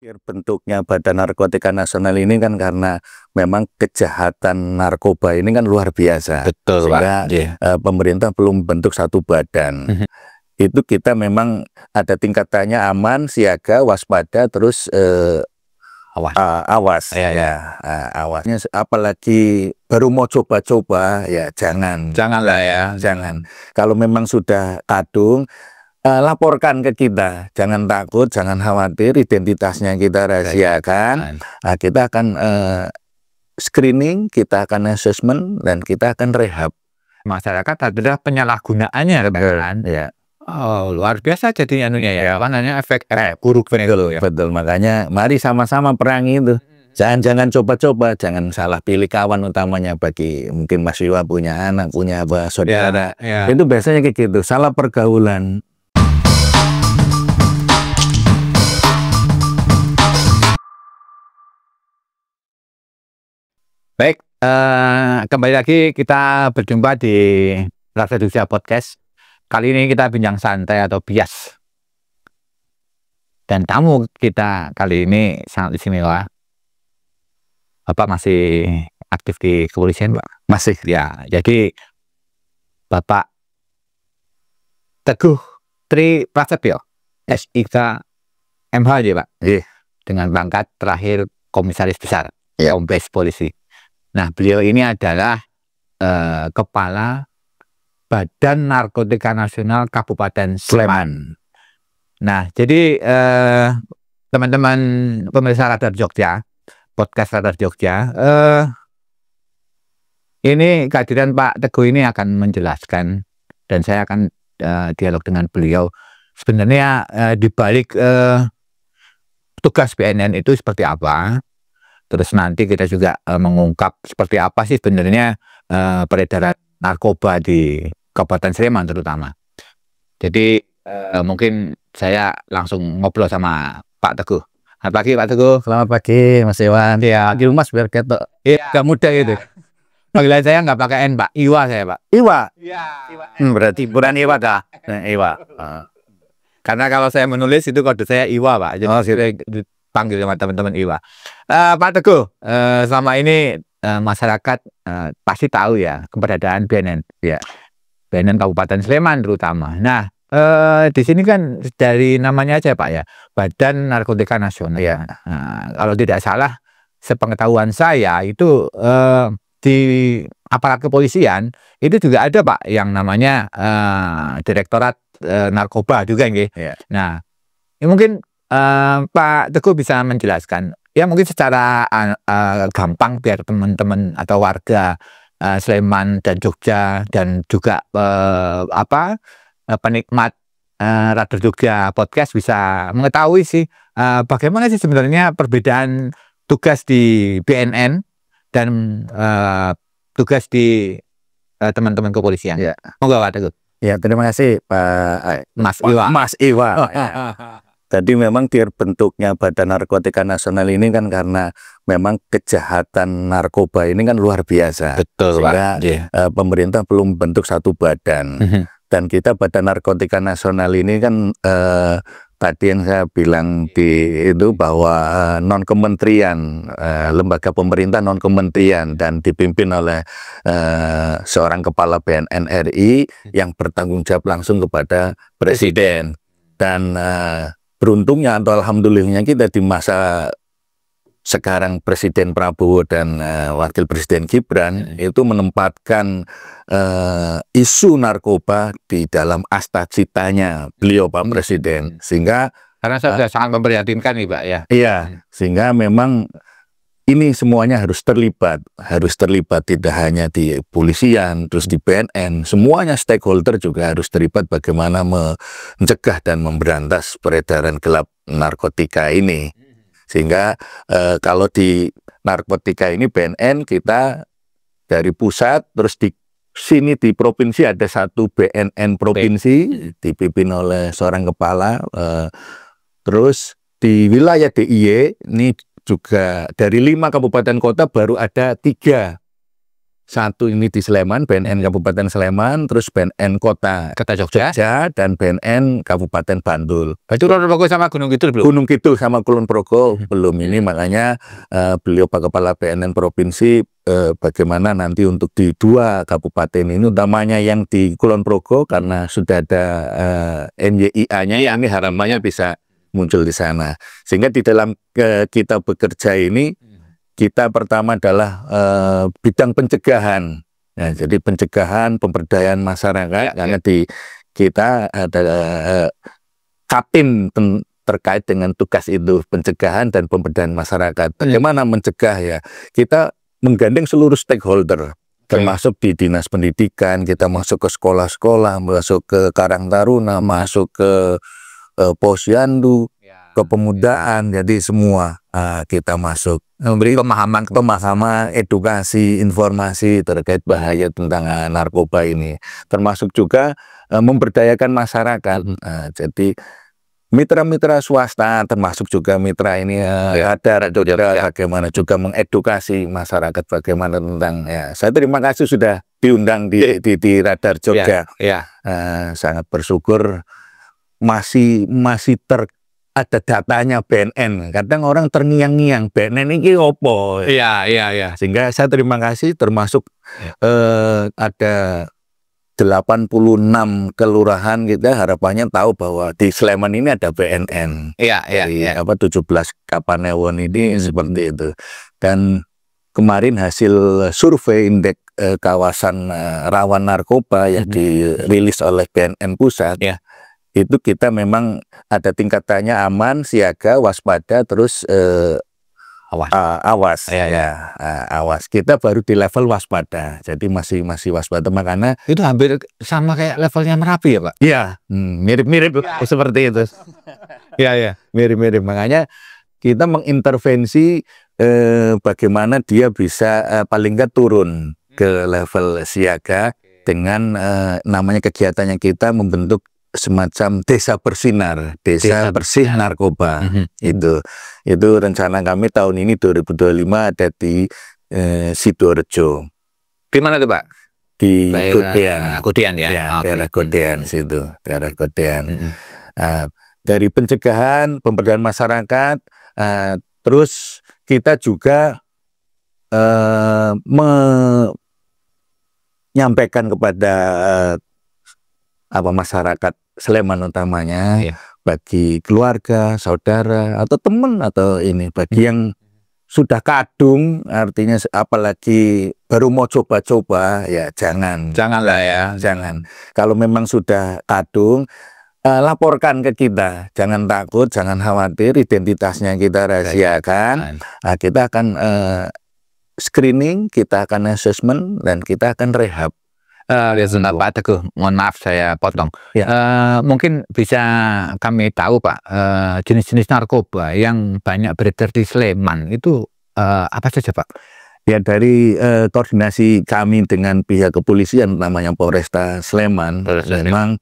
Bentuknya Badan Narkotika Nasional ini kan karena memang kejahatan narkoba ini kan luar biasa. Betul, sehingga Pak. Pemerintah belum bentuk satu badan. Itu kita memang ada tingkatannya aman, siaga, waspada, terus awas. Awasnya apalagi baru mau coba-coba ya janganlah ya. Jangan. Kalau memang sudah kadung, laporkan ke kita, jangan takut, jangan khawatir, identitasnya kita rahasiakan. Nah, kita akan screening, kita akan assessment, dan kita akan rehab. Masyarakat adalah penyalahgunaannya, kan? Ya. Oh, luar biasa jadi anunya ya. Apa namanya, efek buruk itu loh ya. Betul, makanya mari sama-sama perangi itu. Jangan coba-coba, jangan salah pilih kawan utamanya. Bagi mungkin Mas Iwa punya anak, punya saudara. Itu biasanya kayak gitu, salah pergaulan. Baik, kembali lagi kita berjumpa di Rasa Dusya Podcast. Kali ini kita bincang santai atau bias. Dan tamu kita kali ini sangat istimewa. Bapak masih aktif di kepolisian, Pak? Masih. Ya, jadi Bapak Teguh Tri Prasetyo, SIK MH, Pak. Dengan pangkat terakhir Komisaris Besar, Kombes Polisi. Nah, beliau ini adalah Kepala Badan Narkotika Nasional Kabupaten Sleman. Nah, jadi teman-teman pemirsa Radar Jogja, podcast Radar Jogja, ini kehadiran Pak Teguh ini akan menjelaskan, dan saya akan dialog dengan beliau. Sebenarnya di balik tugas BNN itu seperti apa? Terus nanti kita juga mengungkap seperti apa sih sebenarnya peredaran narkoba di Kabupaten Sleman terutama. Jadi mungkin saya langsung ngobrol sama Pak Teguh. Selamat pagi, Pak Teguh. Selamat pagi, Mas Iwan. Ya, di rumah biar ketok. Iya, gak mudah gitu. Panggilan saya nggak pakai N, Pak. Iwa saya, Pak. Iwa? Iya. Berarti bukan Iwa dah. Iwa. Karena kalau saya menulis itu kode saya Iwa, Pak. Jadi saya dipanggil sama teman-teman Iwa. Pak Teguh, selama ini masyarakat pasti tahu ya keberadaan BNN. Ya. BNN Kabupaten Sleman terutama. Nah, di sini kan dari namanya aja, Pak, ya, Badan Narkotika Nasional. Ya. Kalau tidak salah, sepengetahuan saya itu di aparat kepolisian itu juga ada, Pak, yang namanya Direktorat Narkoba juga, nggih. Ya. Nah, ya mungkin Pak Teguh bisa menjelaskan, ya mungkin secara gampang biar teman-teman atau warga Sleman dan Jogja dan juga penikmat Radar Jogja Podcast bisa mengetahui sih bagaimana sih sebenarnya perbedaan tugas di BNN dan tugas di teman-teman kepolisian. Ya. Monggo, Pak Teguh. Ya, terima kasih Pak Mas Iwa. Mas Iwa. Tadi memang bentuknya Badan Narkotika Nasional ini kan karena memang kejahatan narkoba ini kan luar biasa. Betul, sehingga pemerintah belum bentuk satu badan. Dan kita Badan Narkotika Nasional ini kan tadi yang saya bilang itu bahwa non-kementerian, lembaga pemerintah non-kementerian, dan dipimpin oleh seorang kepala BNN RI yang bertanggung jawab langsung kepada Presiden. Dan beruntungnya atau alhamdulillahnya kita di masa sekarang Presiden Prabowo dan Wakil Presiden Gibran itu menempatkan isu narkoba di dalam asta-citanya beliau, Pak Presiden. Sehingga karena saya sudah sangat memprihatinkan nih, Pak, ya. Iya, sehingga memang ini semuanya harus terlibat tidak hanya di kepolisian, terus di BNN, semuanya stakeholder juga harus terlibat bagaimana mencegah dan memberantas peredaran gelap narkotika ini. Sehingga kalau di narkotika ini BNN kita dari pusat, terus di sini di provinsi ada satu BNN provinsi dipimpin oleh seorang kepala, terus di wilayah DIY ini juga dari 5 kabupaten kota baru ada 3 satu ini di Sleman, BNN Kabupaten Sleman, terus BNN Kota Jogja, dan BNN Kabupaten Bantul. Itu Kulon Progo sama Gunung Kidul belum? Gunung Kidul sama Kulon Progo belum. Ini makanya beliau Pak Kepala BNN Provinsi bagaimana nanti untuk di 2 kabupaten ini, utamanya yang di Kulon Progo karena sudah ada NYIA-nya, ini harapannya bisa muncul di sana. Sehingga di dalam kita bekerja ini, kita pertama adalah bidang pencegahan. Nah, jadi pencegahan, pemberdayaan masyarakat, karena di kita ada Kapim terkait dengan tugas itu, pencegahan dan pemberdayaan masyarakat. Bagaimana mencegah ya? Kita menggandeng seluruh stakeholder, termasuk di dinas pendidikan, kita masuk ke sekolah-sekolah, masuk ke Karang Taruna, masuk ke Posyandu, kepemudaan, jadi semua kita masuk memberi pemahaman, edukasi, informasi terkait bahaya tentang narkoba ini, termasuk juga memberdayakan masyarakat. Jadi mitra-mitra swasta, termasuk juga mitra ini ada bagaimana juga mengedukasi masyarakat bagaimana tentang saya terima kasih sudah diundang di Radar Jogja. Sangat bersyukur masih ada datanya BNN. Kadang orang terngiang-ngiang BNN ini opo. Iya. Sehingga saya terima kasih, termasuk ada 86 kelurahan, kita harapannya tahu bahwa di Sleman ini ada BNN. Dari 17 Kapanewon ini seperti itu. Dan kemarin hasil survei indeks kawasan rawan narkoba yang dirilis oleh BNN Pusat. Itu kita memang ada tingkatannya aman, siaga, waspada, terus awas. Awas. Kita baru di level waspada, jadi masih waspada. Makanya itu hampir sama kayak levelnya Merapi ya Pak? Iya, mirip-mirip seperti itu. Iya, mirip-mirip. Makanya kita mengintervensi bagaimana dia bisa paling nggak turun ke level siaga dengan namanya kegiatannya kita membentuk semacam desa bersinar, desa bersih narkoba. Itu rencana kami tahun ini 2025 ada di Sidoarjo. Di mana tuh Pak? Di Godean. Godean ya. Daerah Godean situ, daerah Godean. Dari pencegahan, pemberdayaan masyarakat, terus kita juga menyampaikan kepada masyarakat Sleman utamanya, bagi keluarga, saudara, atau teman, atau ini, bagi yang sudah kadung, artinya apalagi baru mau coba-coba, ya janganlah ya, jangan. Kalau memang sudah kadung, laporkan ke kita, jangan takut, jangan khawatir, identitasnya kita rahasiakan. Kita akan screening, kita akan assessment, dan kita akan rehab. Pak Teguh, mohon maaf saya potong. Mungkin bisa kami tahu Pak, jenis-jenis narkoba yang banyak beredar di Sleman itu apa saja Pak? Ya, dari koordinasi kami dengan pihak kepolisian, namanya Polresta Sleman, memang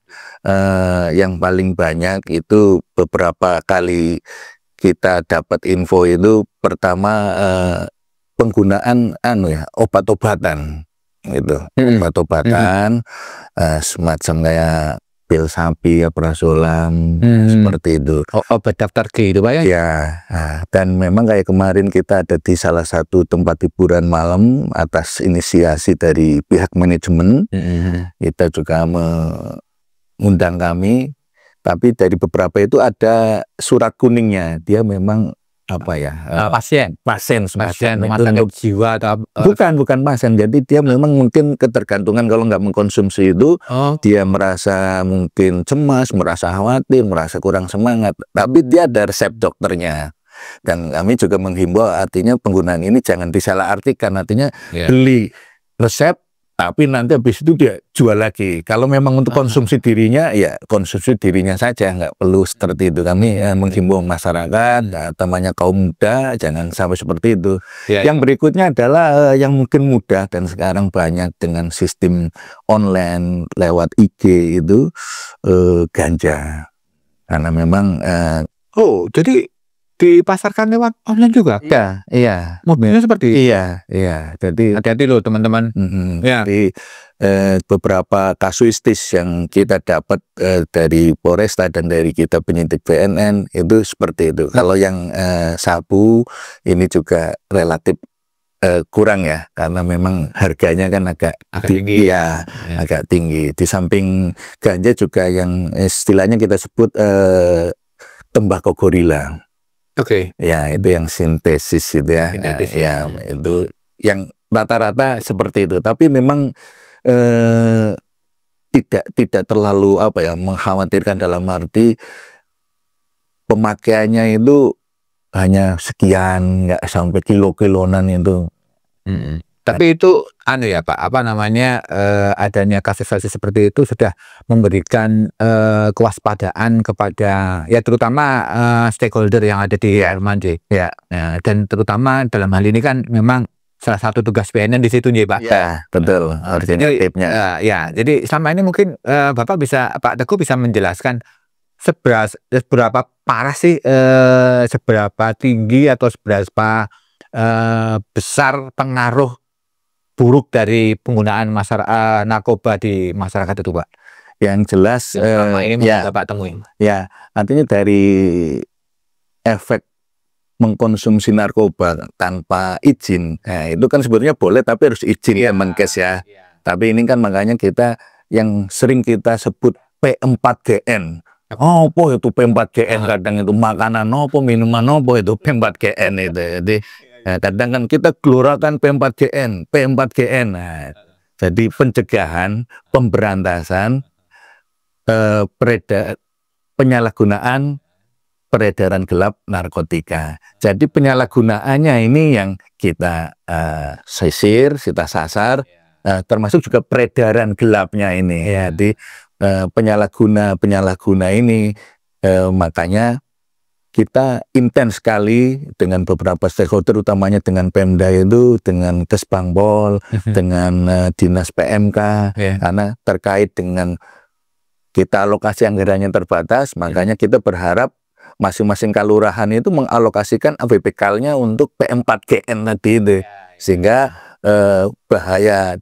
yang paling banyak itu beberapa kali kita dapat info itu, pertama penggunaan obat-obatan. Itu obat-obatan semacam kayak pil sapi, prazolam, seperti itu. Obat daftar G itu Pak ya? Ya, dan memang kayak kemarin kita ada di salah satu tempat hiburan malam atas inisiasi dari pihak manajemen. Kita juga mengundang kami, tapi dari beberapa itu ada surat kuningnya. Dia memang pasien rumah sakit jiwa atau bukan pasien. Jadi dia memang mungkin ketergantungan, kalau nggak mengkonsumsi itu dia merasa mungkin cemas, merasa khawatir, merasa kurang semangat, tapi dia ada resep dokternya. Dan kami juga menghimbau, artinya penggunaan ini jangan disalahartikan, artinya beli resep tapi nanti habis itu dia jual lagi. Kalau memang untuk konsumsi dirinya, ya konsumsi dirinya saja, nggak perlu seperti itu. Kami menghimbau masyarakat, temannya kaum muda, jangan sampai seperti itu. Yang berikutnya adalah yang mungkin mudah dan sekarang banyak dengan sistem online lewat IG itu, ganja. Karena memang jadi dipasarkan lewat online juga. Iya, iya. Mobilnya seperti Iya, iya. Jadi hati-hati loh teman-teman. Ya. Jadi beberapa kasuistis yang kita dapat dari Polresta dan dari kita penyidik BNN itu seperti itu. Kalau yang sabu ini juga relatif kurang ya, karena memang harganya kan agak tinggi ya, agak tinggi. Di samping ganja juga yang istilahnya kita sebut tembakau gorila. Oke. Ya, itu yang sintesis itu ya. Ya, itu yang rata-rata seperti itu. Tapi memang tidak terlalu apa ya, mengkhawatirkan dalam arti pemakaiannya itu hanya sekian, nggak sampai kilo-kilonan itu. Tapi itu anu ya Pak, apa namanya, adanya kasus-kasus seperti itu sudah memberikan kewaspadaan kepada ya terutama stakeholder yang ada di air mandi ya. Dan terutama dalam hal ini kan memang salah satu tugas BNN di situ nih Pak. Ya, betul. Originatifnya. Ya, jadi selama ini mungkin Bapak Pak Teguh bisa menjelaskan seberapa parah sih, seberapa tinggi atau seberapa besar pengaruh buruk dari penggunaan narkoba di masyarakat itu Pak? Yang jelas selama ini Bapak temui. Ya, artinya dari efek mengkonsumsi narkoba tanpa izin, itu kan sebenarnya boleh tapi harus izin Kemenkes ya. Tapi ini kan makanya kita yang sering kita sebut P4GN. Oh, apa itu P4GN? Kadang itu makanan apa, minuman apa itu P4GN itu. Jadi kadang kan kita gelorakan P4GN. Nah, jadi pencegahan, pemberantasan, penyalahgunaan, peredaran gelap narkotika. Jadi penyalahgunaannya ini yang kita sisir, kita sasar, termasuk juga peredaran gelapnya ini. Jadi penyalahguna ini makanya kita intens sekali dengan beberapa stakeholder, utamanya dengan Pemda itu, dengan Kesbangpol, dengan Dinas PMK, karena terkait dengan kita alokasi anggarannya terbatas, makanya kita berharap masing-masing kelurahan itu mengalokasikan APBK-nya untuk P4GN tadi itu, sehingga bahaya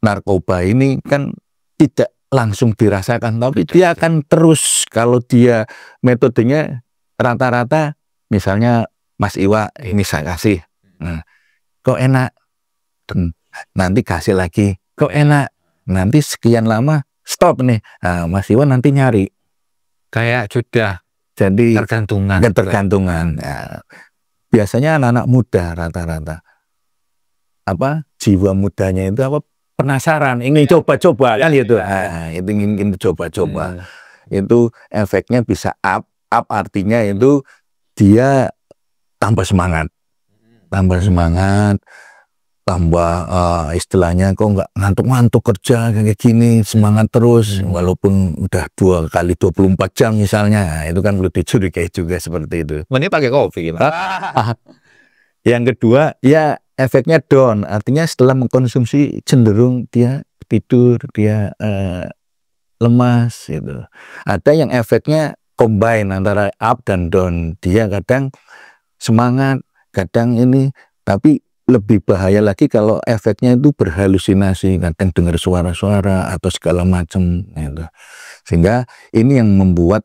narkoba ini kan tidak langsung dirasakan, tapi dia akan terus kalau dia metodenya rata-rata, misalnya Mas Iwa ini saya kasih, kok enak, nanti kasih lagi, kok enak, nanti sekian lama stop nih, Mas Iwa nanti nyari, kayak sudah jadi ketergantungan. Ya. Biasanya anak-anak muda rata-rata apa jiwa mudanya itu apa, penasaran, ingin coba-coba kan gitu. Itu ingin coba-coba. Itu efeknya bisa up artinya itu dia tambah semangat. Tambah istilahnya kok nggak ngantuk-ngantuk kerja kayak gini, semangat terus walaupun udah 2 kali 24 jam misalnya. Itu kan perlu dicurigai juga seperti itu. Ini pakai kopi gimana? Yang kedua ya efeknya down, artinya setelah mengkonsumsi cenderung dia tidur, dia lemas gitu. Ada yang efeknya combine antara up dan down, dia kadang semangat, kadang ini, tapi lebih bahaya lagi kalau efeknya itu berhalusinasi, kadang dengar suara-suara atau segala macam gitu. Sehingga ini yang membuat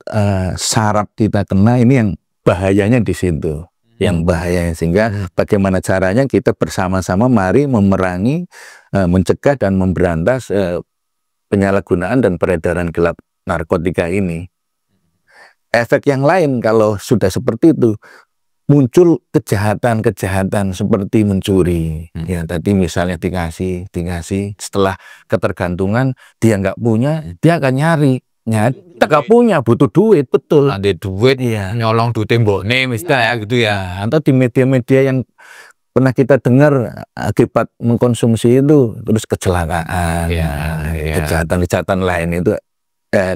saraf kita kena, ini yang bahayanya di situ. Yang bahaya, sehingga bagaimana caranya kita bersama-sama mari memerangi, mencegah dan memberantas penyalahgunaan dan peredaran gelap narkotika ini. Efek yang lain kalau sudah seperti itu, muncul kejahatan seperti mencuri. Ya tadi misalnya dikasih, setelah ketergantungan dia nggak punya, dia akan nyari. Nggak punya, butuh duit, betul. Ada duit, nyolong duit temboknya misalnya gitu ya. Atau di media-media yang pernah kita dengar akibat mengkonsumsi itu terus kecelakaan, kejahatan lain itu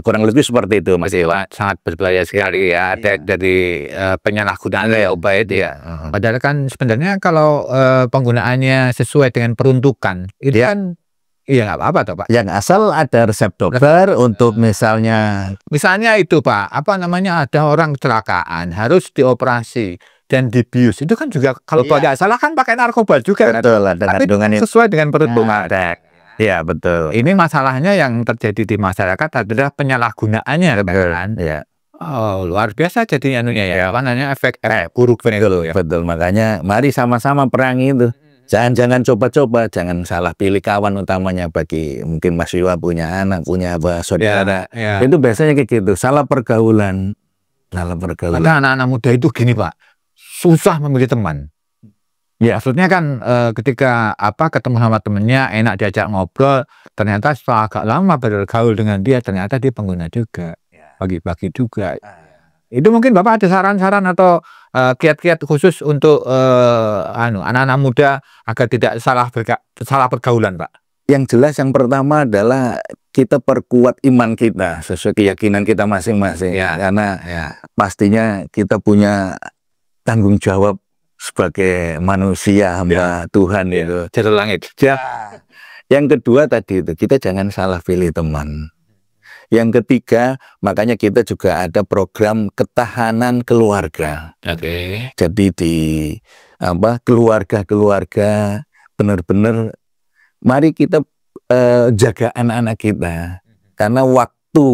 kurang lebih seperti itu Mas Iwa. Sangat berbahaya sekali ya dari penyalahgunaan obat itu ya. Padahal kan sebenarnya kalau penggunaannya sesuai dengan peruntukan itu kan Iya nggak apa-apa toh Pak. Yang asal ada resep dokter untuk misalnya itu Pak, apa namanya, ada orang kecelakaan harus dioperasi dan dibius, itu kan juga kalau tidak salah kan pakai narkoba juga kan? betul ada Tapi kandungan sesuai dengan peruntungan. Iya betul. Ini masalahnya yang terjadi di masyarakat adalah penyalahgunaannya kan? Iya. Oh luar biasa jadinya anunya ya, apa namanya, efek buruk itu loh ya. Betul, makanya mari sama-sama perangi itu. Jangan coba-coba, jangan salah pilih kawan, utamanya bagi mungkin Mas Yuwa punya anak, punya saudara. Itu biasanya kayak gitu, salah pergaulan. Karena anak-anak muda itu gini Pak, susah memilih teman. Ya maksudnya kan ketika ketemu sama temennya enak diajak ngobrol, ternyata setelah agak lama bergaul dengan dia, ternyata dia pengguna juga, bagi-bagi juga. Itu mungkin Bapak ada saran-saran atau kiat-kiat khusus untuk anak-anak muda agar tidak salah pergaulan, Pak? Yang jelas yang pertama adalah kita perkuat iman kita sesuai keyakinan kita masing-masing. Karena pastinya kita punya tanggung jawab sebagai manusia hamba Tuhan itu. Jatuh langit. Yang kedua tadi itu kita jangan salah pilih teman. Yang ketiga, makanya kita juga ada program ketahanan keluarga. Jadi di keluarga-keluarga benar-benar mari kita jaga anak-anak kita. Karena waktu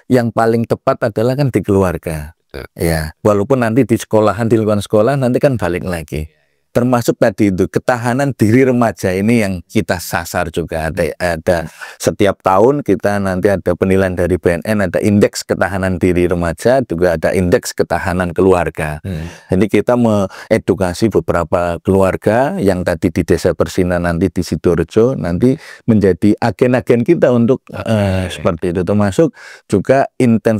yang paling tepat adalah kan di keluarga. Ya, walaupun nanti di sekolahan, di lingkungan sekolah nanti kan balik lagi. Termasuk tadi itu ketahanan diri remaja ini yang kita sasar juga. Ada setiap tahun kita nanti ada penilaian dari BNN, ada indeks ketahanan diri remaja, juga ada indeks ketahanan keluarga. Jadi kita mengedukasi beberapa keluarga yang tadi di Desa Persinan, nanti di Sidoarjo, nanti menjadi agen-agen kita untuk seperti itu. Termasuk juga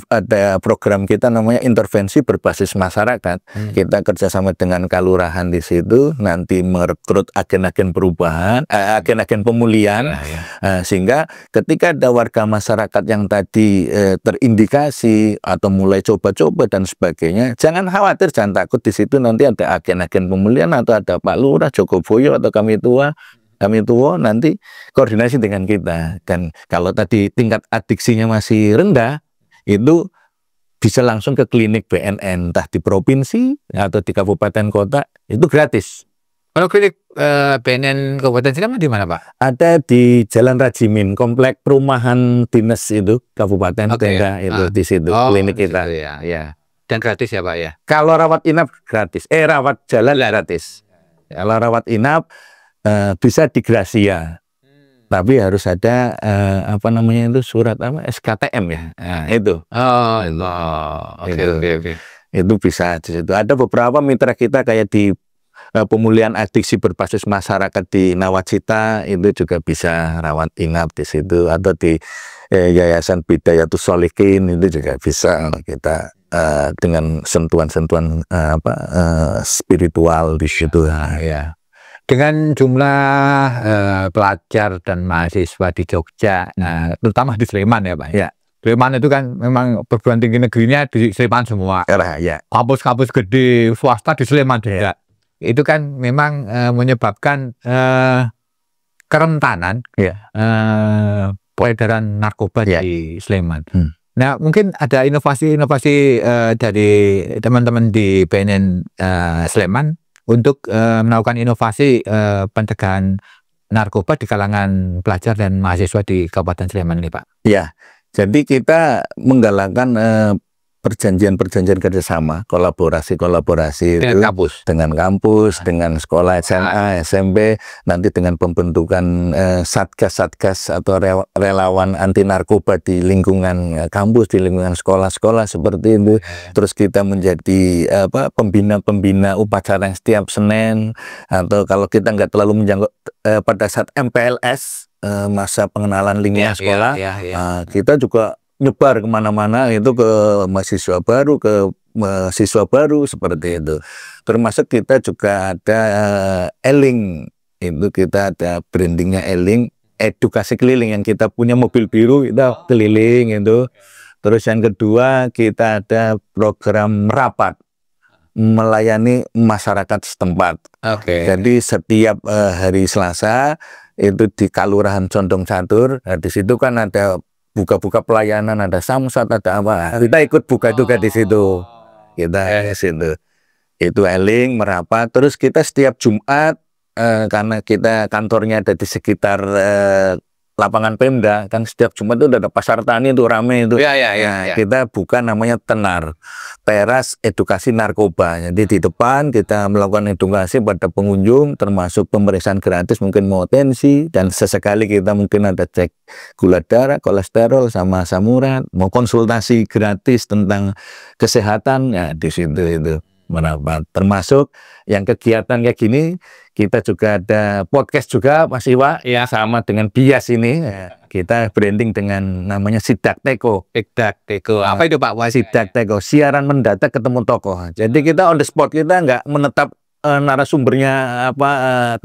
ada program kita namanya intervensi berbasis masyarakat. Kita kerjasama dengan kelurahan di situ, nanti merekrut agen-agen perubahan, agen-agen pemulihan, sehingga ketika ada warga masyarakat yang tadi terindikasi atau mulai coba-coba dan sebagainya, jangan khawatir, jangan takut, di situ nanti ada agen-agen pemulihan atau ada Pak Lurah, Jogoboyo atau kami tua nanti koordinasi dengan kita. Dan kalau tadi tingkat adiksinya masih rendah, itu bisa langsung ke klinik BNN, entah di provinsi atau di kabupaten kota, itu gratis. Kalau klinik BNN Kabupaten Sleman di mana Pak? Ada di Jalan Rajimin, komplek perumahan dinas itu kabupaten itu di situ klinik kita. Dan gratis ya Pak ya? Kalau rawat inap gratis, rawat jalan gratis. Kalau rawat inap bisa di Gracia. Tapi harus ada surat SKTM ya. Nah, itu. Itu bisa di situ. Ada beberapa mitra kita kayak di pemulihan adiksi berbasis masyarakat di Nawacita, itu juga bisa rawat inap di situ, atau di Yayasan Bidayatus Sholihin itu juga bisa kita dengan sentuhan-sentuhan spiritual di situ. Dengan jumlah pelajar dan mahasiswa di Jogja, terutama di Sleman ya Pak. Sleman itu kan memang perguruan tinggi negerinya di Sleman semua. Kampus-kampus gede swasta di Sleman juga. Itu kan memang menyebabkan kerentanan peredaran narkoba di Sleman. Nah, mungkin ada inovasi-inovasi dari teman-teman di BNN Sleman untuk melakukan inovasi pencegahan narkoba di kalangan pelajar dan mahasiswa di Kabupaten Sleman ini, Pak. Ya, jadi kita menggalakkan perjanjian-perjanjian kerjasama, kolaborasi dengan kampus, dengan sekolah SMA, SMP, nanti dengan pembentukan satgas-satgas atau relawan anti narkoba di lingkungan kampus, di lingkungan sekolah-sekolah seperti itu. Terus kita menjadi pembina-pembina upacara yang setiap Senin, atau kalau kita nggak terlalu menjangkau pada saat MPLS, masa pengenalan lingkungan sekolah, kita juga nyebar kemana-mana itu ke mahasiswa baru seperti itu. Termasuk kita juga ada Eling, itu kita ada brandingnya Eling, edukasi keliling, yang kita punya mobil biru kita keliling itu. Terus yang kedua kita ada program rapat melayani masyarakat setempat. Jadi setiap hari Selasa itu di Kalurahan Condong Catur. Nah, di situ kan ada buka-buka pelayanan, ada samsat, ada apa. Kita ikut buka juga di situ. Kita di situ. Itu eling merapat. Terus kita setiap Jumat karena kita kantornya ada di sekitar lapangan Pemda, kan setiap Jumat itu ada pasar tani itu rame itu. Ya. Kita buka namanya TENAR, Teras Edukasi Narkoba. Jadi di depan kita melakukan edukasi pada pengunjung, termasuk pemeriksaan gratis, mungkin mau tensi, dan sesekali kita mungkin ada cek gula darah, kolesterol, sama asam urat, mau konsultasi gratis tentang kesehatan, ya di situ itu merapat. Termasuk yang kegiatan kayak gini, kita juga ada podcast juga Mas Iwa, ya sama dengan Bias ini. Kita branding dengan namanya Sidak Teko. Apa itu Pak? Sidak Teko, siaran mendadak ketemu tokoh. Jadi kita on the spot, kita nggak menetap narasumbernya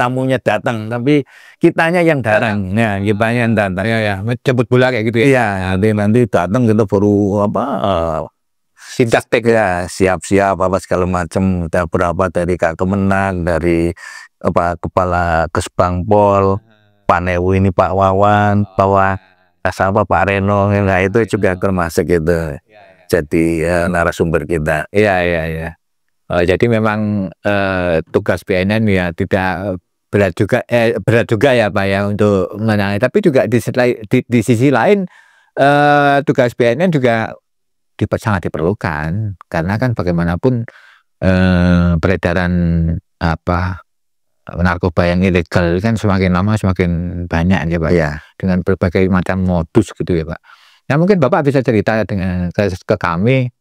tamunya datang, tapi kitanya yang datang. Ya, kitanya yang datang. Ya, jemput bola kayak gitu ya. Iya, nanti datang kita baru Sidak Teko. Ya, siap-siap apa segala macam. Ada berapa dari Kak Kemenang, dari Kepala Kesbangpol, Pak Newu ini, Pak Wawan, Pak Reno, nah itu juga termasuk itu. Jadi narasumber kita. Iya. Jadi memang tugas BNN ya tidak berat juga ya Pak ya untuk menangani. Tapi juga di sisi lain tugas BNN juga sangat diperlukan, karena kan bagaimanapun peredaran narkoba yang ilegal kan semakin lama semakin banyak ya Pak, ya, dengan berbagai macam modus gitu ya Pak. Nah mungkin Bapak bisa cerita dengan ke kami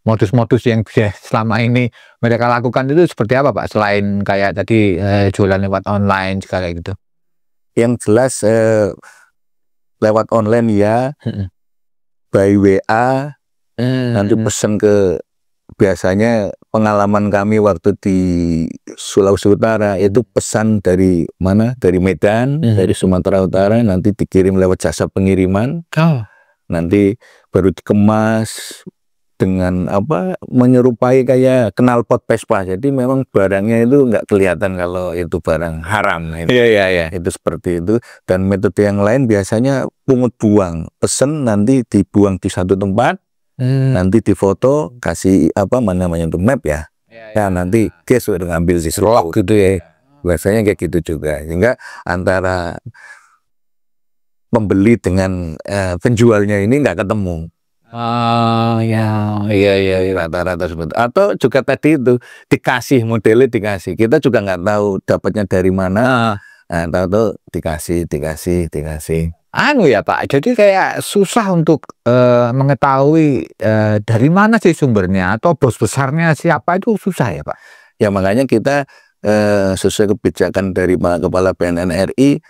modus-modus yang selama ini mereka lakukan itu seperti apa Pak, selain kayak tadi jualan lewat online juga kayak gitu. Yang jelas lewat online ya, by WA, nanti pesan ke, biasanya pengalaman kami waktu di Sulawesi Utara itu pesan dari mana? Dari Medan, dari Sumatera Utara, nanti dikirim lewat jasa pengiriman. Nanti baru dikemas dengan menyerupai kayak knalpot Vespa. Jadi memang barangnya itu nggak kelihatan kalau itu barang haram. Iya. Itu seperti itu. Dan metode yang lain biasanya pungut buang. Pesen nanti dibuang di satu tempat. Nanti difoto, kasih namanya untuk map ya. Ya nanti guys udah ngambil di slot gitu ya. Biasanya kayak gitu juga. Sehingga antara pembeli dengan penjualnya ini nggak ketemu. Iya. Rata-rata seperti. Atau juga tadi itu dikasih, modelnya dikasih. Kita juga nggak tahu dapatnya dari mana. Tahu dikasih. Ya Pak, jadi kayak susah untuk mengetahui dari mana sih sumbernya atau bos besarnya siapa, itu susah ya Pak. Ya makanya kita sesuai kebijakan dari Kepala BNN RI,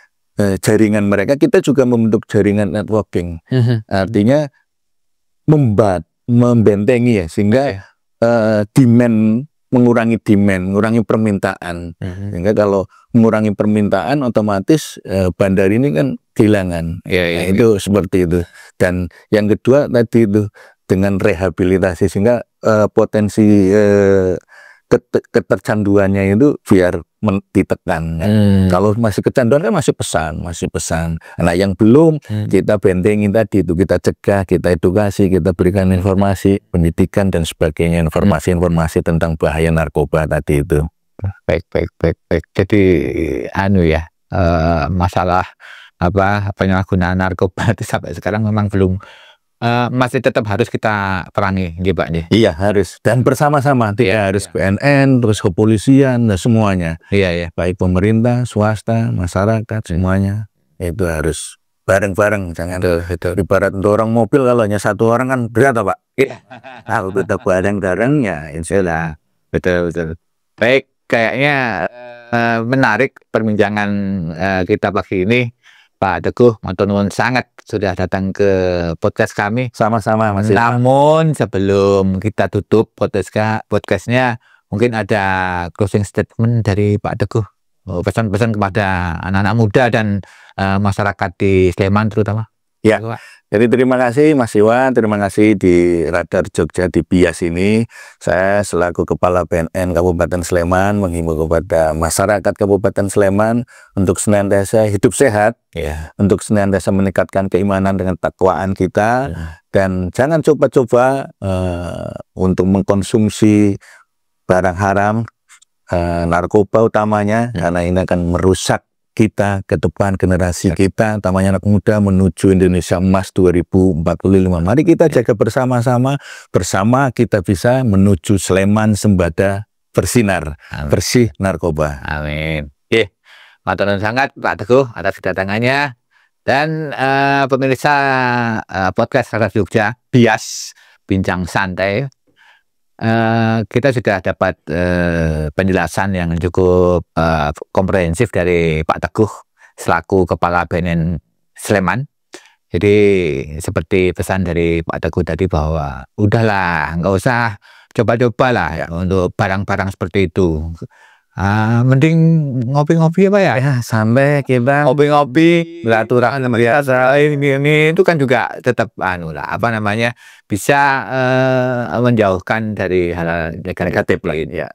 jaringan mereka, kita juga membentuk jaringan networking. Artinya membentengi ya, sehingga mengurangi permintaan. Sehingga kalau mengurangi permintaan, otomatis bandar ini kan kehilangan. Itu seperti itu. Dan yang kedua tadi itu dengan rehabilitasi, sehingga potensi ketercanduannya itu biar ditekan. Kalau masih kecanduan kan masih pesan. Nah yang belum kita bentengin tadi itu, kita cegah, kita edukasi, kita berikan informasi, pendidikan dan sebagainya, informasi tentang bahaya narkoba tadi itu. Baik. Jadi masalah penyalahgunaan narkoba itu sampai sekarang memang belum, masih tetap harus kita perangi, gitu Pak. Iya harus, dan bersama-sama. Harus BNN, terus kepolisian, dan semuanya. Iya. Baik pemerintah, swasta, masyarakat, semuanya itu harus bareng-bareng. Jangan ibarat dorong mobil, kalau hanya satu orang kan berat Pak. Kalau kita bareng-bareng ya insya Allah. Betul. Baik, kayaknya menarik perbincangan kita pagi ini. Pak Teguh, matur nuwun sangat sudah datang ke podcast kami. Sama-sama Mas. Namun sebelum kita tutup podcastnya, mungkin ada closing statement dari Pak Teguh, pesan-pesan kepada anak-anak muda dan masyarakat di Sleman terutama. Ya. Pak. Jadi terima kasih Mas Iwan, terima kasih di Radar Jogja di Bias ini. Saya selaku Kepala BNN Kabupaten Sleman menghimbau kepada masyarakat Kabupaten Sleman untuk senantiasa hidup sehat, Ya. untuk senantiasa meningkatkan keimanan dengan takwaan kita, dan jangan coba-coba untuk mengkonsumsi barang haram, narkoba utamanya, karena ini akan merusak kita ke depan, generasi kita, utamanya anak muda menuju Indonesia Emas 2045. Mari kita jaga bersama-sama, bersama kita bisa menuju Sleman Sembada bersinar, bersih narkoba. Amin. Oke, matur nuwun sangat Pak Teguh atas kedatangannya, dan pemirsa podcast Radar Jogja Bias Bincang Santai. Kita sudah dapat penjelasan yang cukup komprehensif dari Pak Teguh selaku Kepala BNN Sleman. Jadi seperti pesan dari Pak Teguh tadi bahwa udahlah, nggak usah coba-coba lah ya untuk barang-barang seperti itu. Mending ngopi-ngopi apa ya? Ya, sampai kita Ngopi-ngopi, beraturan biasa ini itu kan juga tetap bisa menjauhkan dari hal negatif lagi. Ya.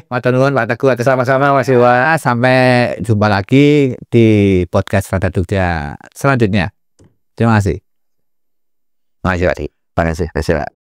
Matur nuwun Pak Teguh atas sama-sama Mas Iwan. Sampai jumpa lagi di podcast Radar Jogja selanjutnya. Terima kasih. Terima kasih, Pak.